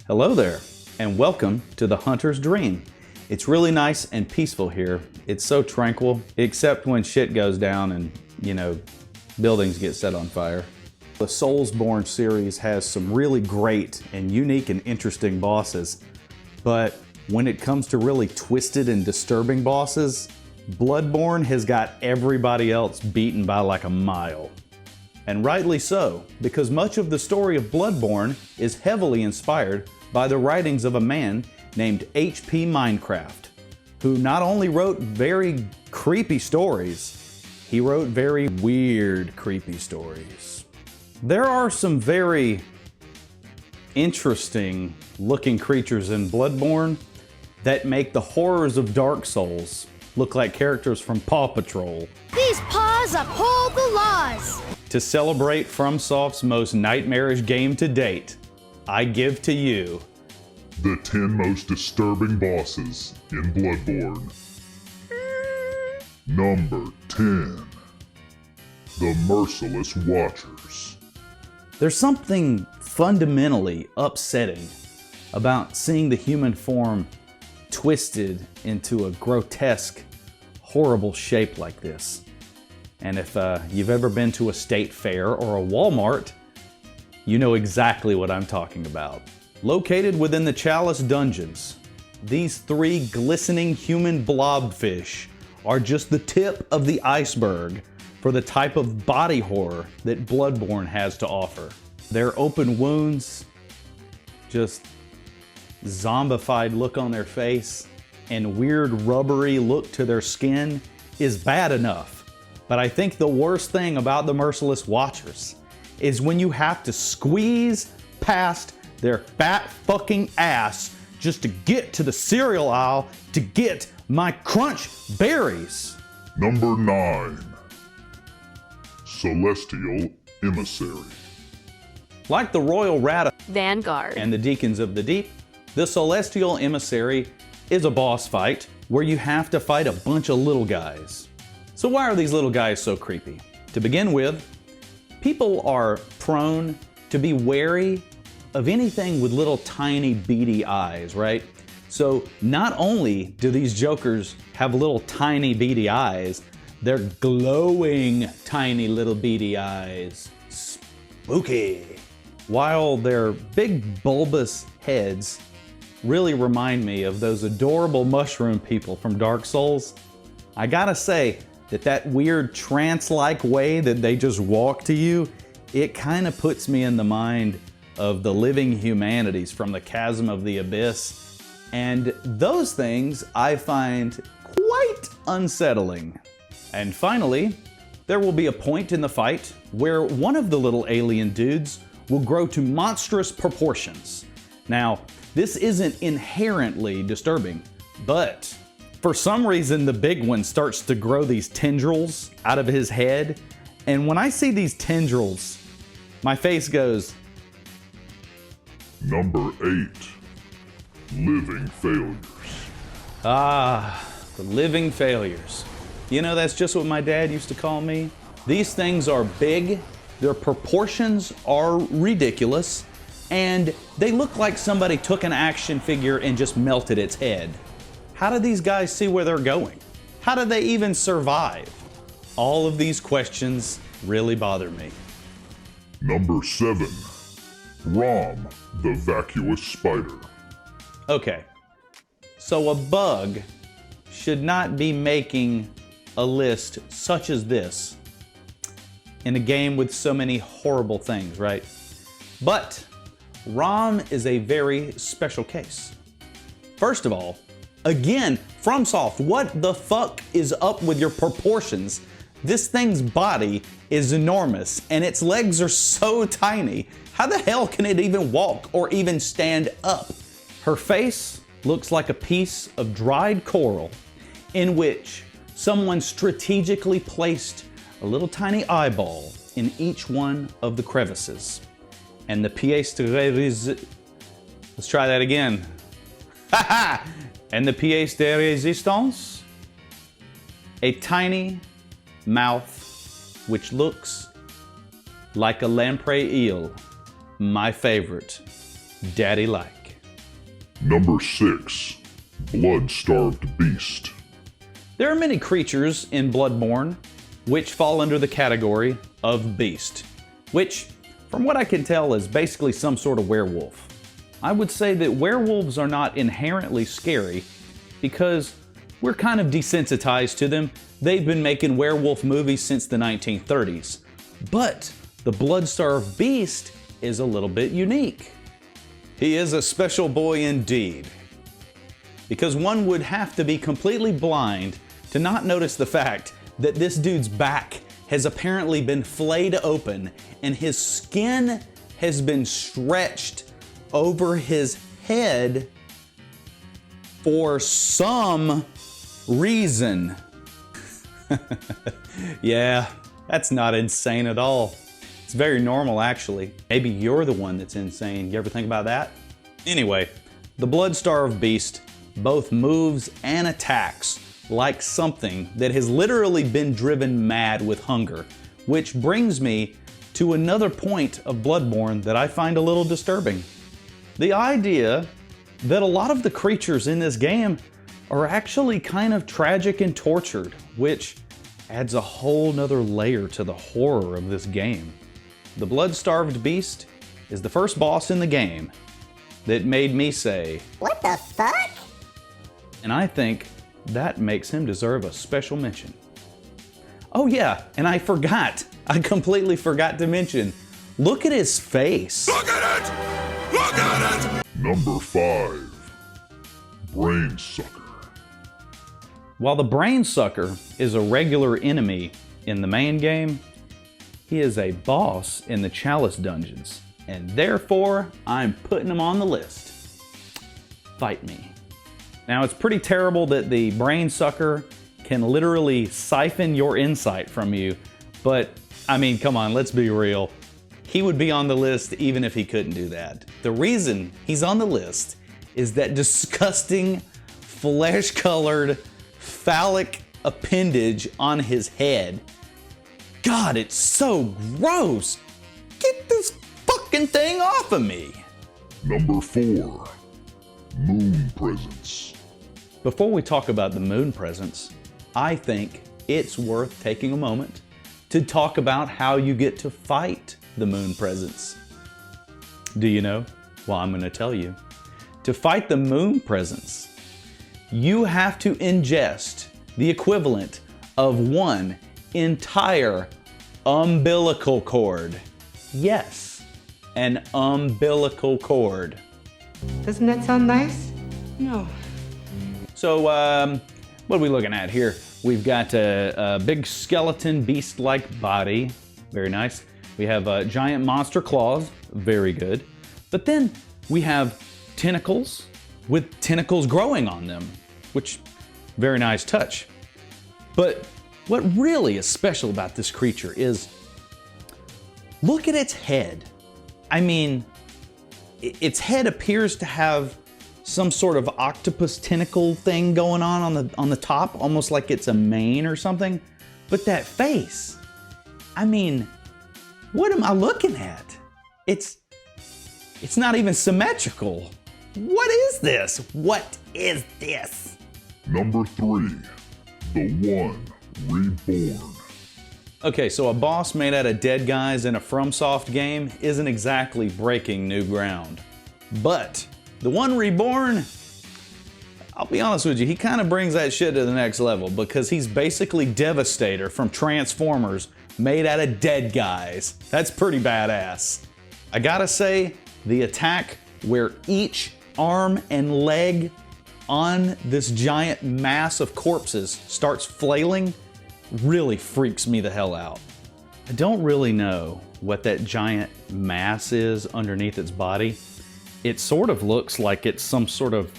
Hello there, and welcome to the Hunter's Dream. It's really nice and peaceful here. It's so tranquil, except when shit goes down and, buildings get set on fire. The Soulsborne series has some really great and unique and interesting bosses, but when it comes to really twisted and disturbing bosses, Bloodborne has got everybody else beaten by like a mile. And rightly so, because much of the story of Bloodborne is heavily inspired by the writings of a man named H.P. Minecraft, who not only wrote very creepy stories, he wrote very weird creepy stories. There are some very interesting looking creatures in Bloodborne that make the horrors of Dark Souls look like characters from Paw Patrol. These paws uphold the laws! To celebrate FromSoft's most nightmarish game to date, I give to you the 10 most disturbing bosses in Bloodborne. Number 10. The Merciless Watchers. There's something fundamentally upsetting about seeing the human form twisted into a grotesque, horrible shape like this. And if you've ever been to a state fair or a Walmart, you know exactly what I'm talking about. Located within the Chalice dungeons, these 3 glistening human blobfish are just the tip of the iceberg for the type of body horror that Bloodborne has to offer. Their open wounds, just zombified look on their face, and weird rubbery look to their skin is bad enough. But I think the worst thing about the Merciless Watchers is when you have to squeeze past their fat fucking ass just to get to the cereal aisle to get my crunch berries. Number 9. Celestial Emissary. Like the Royal Rat Vanguard and the Deacons of the Deep, the Celestial Emissary is a boss fight where you have to fight a bunch of little guys. So why are these little guys so creepy? To begin with, people are prone to be wary of anything with little tiny beady eyes, right? So not only do these jokers have little tiny beady eyes, they're glowing tiny little beady eyes. Spooky. While their big bulbous heads really remind me of those adorable mushroom people from Dark Souls, I gotta say that weird trance-like way that they just walk to you, it kind of puts me in the mind of the living humanities from the Chasm of the Abyss. And those things I find quite unsettling. And finally, there will be a point in the fight where one of the little alien dudes will grow to monstrous proportions. Now, this isn't inherently disturbing, but for some reason the big one starts to grow these tendrils out of his head. And when I see these tendrils, my face goes. Number 8. Living Failures. Ah, the living failures. You know, that's just what my dad used to call me. These things are big, their proportions are ridiculous, and they look like somebody took an action figure and just melted its head. How do these guys see where they're going? How do they even survive? All of these questions really bother me. Number 7. Rom, the Vacuous Spider. Okay, so a bug should not be making a list such as this in a game with so many horrible things, right? But Rom is a very special case. First of all, again, FromSoft, what the fuck is up with your proportions? This thing's body is enormous and its legs are so tiny. How the hell can it even walk or even stand up? Her face looks like a piece of dried coral in which someone strategically placed a little tiny eyeball in each one of the crevices. And the pièce de résistance, let's try that again. Ha ha! And the pièce de résistance, a tiny mouth which looks like a lamprey eel, my favorite, daddy-like. Number 6. Bloodstarved Beast. There are many creatures in Bloodborne which fall under the category of beast, which, from what I can tell, is basically some sort of werewolf. I would say that werewolves are not inherently scary because we're kind of desensitized to them. They've been making werewolf movies since the 1930s. But the Bloodstarved Beast is a little bit unique. He is a special boy indeed, because one would have to be completely blind to not notice the fact that this dude's back has apparently been flayed open and his skin has been stretched over his head for some reason. Yeah, that's not insane at all. It's very normal, actually. Maybe you're the one that's insane. You ever think about that? Anyway, the Bloodstarved Beast both moves and attacks like something that has literally been driven mad with hunger, which brings me to another point of Bloodborne that I find a little disturbing. The idea that a lot of the creatures in this game are actually kind of tragic and tortured, which adds a whole nother layer to the horror of this game. The Bloodstarved Beast is the first boss in the game that made me say, "What the fuck?" And I think that makes him deserve a special mention. Oh yeah, and I completely forgot to mention, look at his face. Look at it! Look at it! Number 5. Brain Sucker. While the Brain Sucker is a regular enemy in the main game, he is a boss in the Chalice dungeons, and therefore I'm putting him on the list. Fight me. Now, it's pretty terrible that the Brain Sucker can literally siphon your insight from you, but I mean, come on, let's be real. He would be on the list even if he couldn't do that. The reason he's on the list is that disgusting, flesh-colored, phallic appendage on his head. God, it's so gross. Get this fucking thing off of me. Number 4. Moon Presence. Before we talk about the moon presence, I think it's worth taking a moment to talk about how you get to fight the moon presence. Do you know? Well, I'm going to tell you. To fight the moon presence, you have to ingest the equivalent of one entire umbilical cord. Yes, an umbilical cord. Doesn't that sound nice? No. So, what are we looking at here? We've got a big skeleton beast-like body. Very nice. We have giant monster claws. Very good. But then we have tentacles with tentacles growing on them, which, very nice touch. But what really is special about this creature is, look at its head. I mean, its head appears to have some sort of octopus tentacle thing going on the top, almost like it's a mane or something. But that face, I mean, what am I looking at? It's not even symmetrical. What is this? What is this? Number 3. The One Reborn. Okay, so a boss made out of dead guys in a FromSoft game isn't exactly breaking new ground. But the One Reborn, I'll be honest with you, he kind of brings that shit to the next level because he's basically Devastator from Transformers made out of dead guys. That's pretty badass. I gotta say, the attack where each arm and leg on this giant mass of corpses starts flailing really freaks me the hell out. I don't really know what that giant mass is underneath its body. It sort of looks like it's some sort of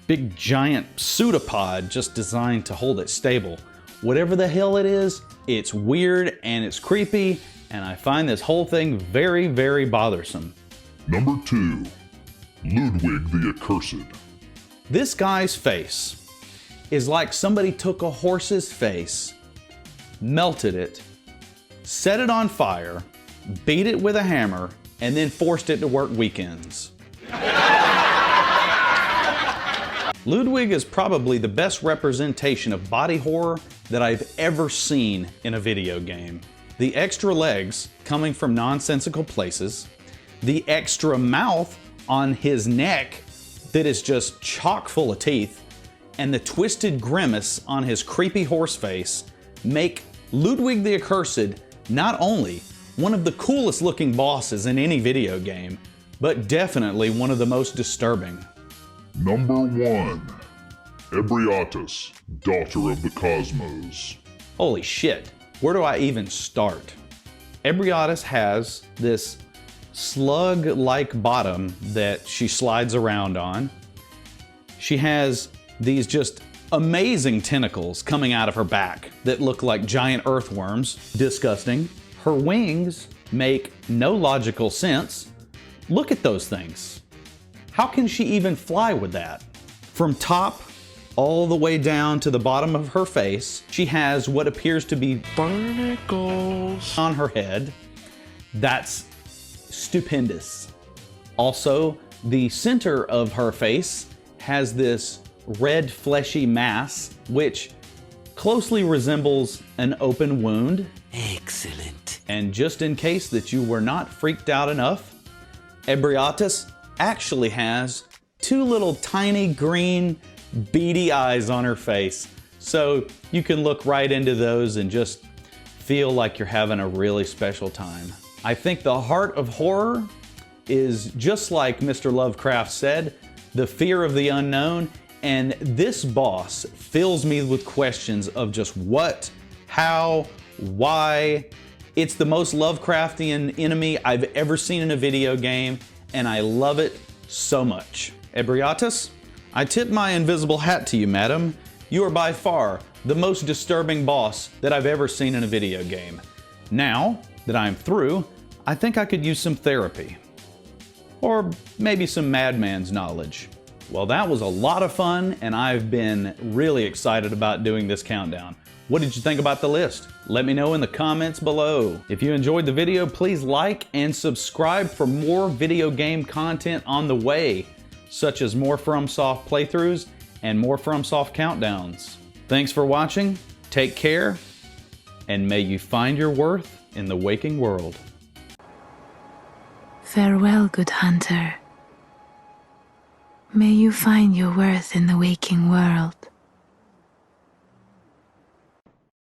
big giant pseudopod just designed to hold it stable. Whatever the hell it is, it's weird and it's creepy, and I find this whole thing very, very bothersome. Number 2. Ludwig the Accursed. This guy's face is like somebody took a horse's face, melted it, set it on fire, beat it with a hammer, and then forced it to work weekends. Ludwig is probably the best representation of body horror that I've ever seen in a video game. The extra legs coming from nonsensical places, the extra mouth on his neck that is just chock full of teeth, and the twisted grimace on his creepy horse face make Ludwig the Accursed not only one of the coolest looking bosses in any video game, but definitely one of the most disturbing. Number 1. Abriatus, Daughter of the Cosmos. Holy shit, where do I even start? Abriatus has this slug-like bottom that she slides around on. She has these just amazing tentacles coming out of her back that look like giant earthworms. Disgusting. Her wings make no logical sense. Look at those things. How can she even fly with that? From top all the way down to the bottom of her face, she has what appears to be barnacles on her head. That's stupendous. Also, the center of her face has this red fleshy mass, which closely resembles an open wound. Excellent. And just in case that you were not freaked out enough, Abriatus actually has two little tiny green beady eyes on her face. So you can look right into those and just feel like you're having a really special time. I think the heart of horror is just like Mr. Lovecraft said, the fear of the unknown, and this boss fills me with questions of just what, how, why. It's the most Lovecraftian enemy I've ever seen in a video game, and I love it so much. Abriatus, I tip my invisible hat to you, madam. You are by far the most disturbing boss that I've ever seen in a video game. Now that I'm through, I think I could use some therapy. Or maybe some madman's knowledge. Well, that was a lot of fun, and I've been really excited about doing this countdown. What did you think about the list? Let me know in the comments below. If you enjoyed the video, please like and subscribe for more video game content on the way, such as more FromSoft playthroughs and more FromSoft countdowns. Thanks for watching, take care, and may you find your worth in the waking world. Farewell, good hunter. May you find your worth in the waking world.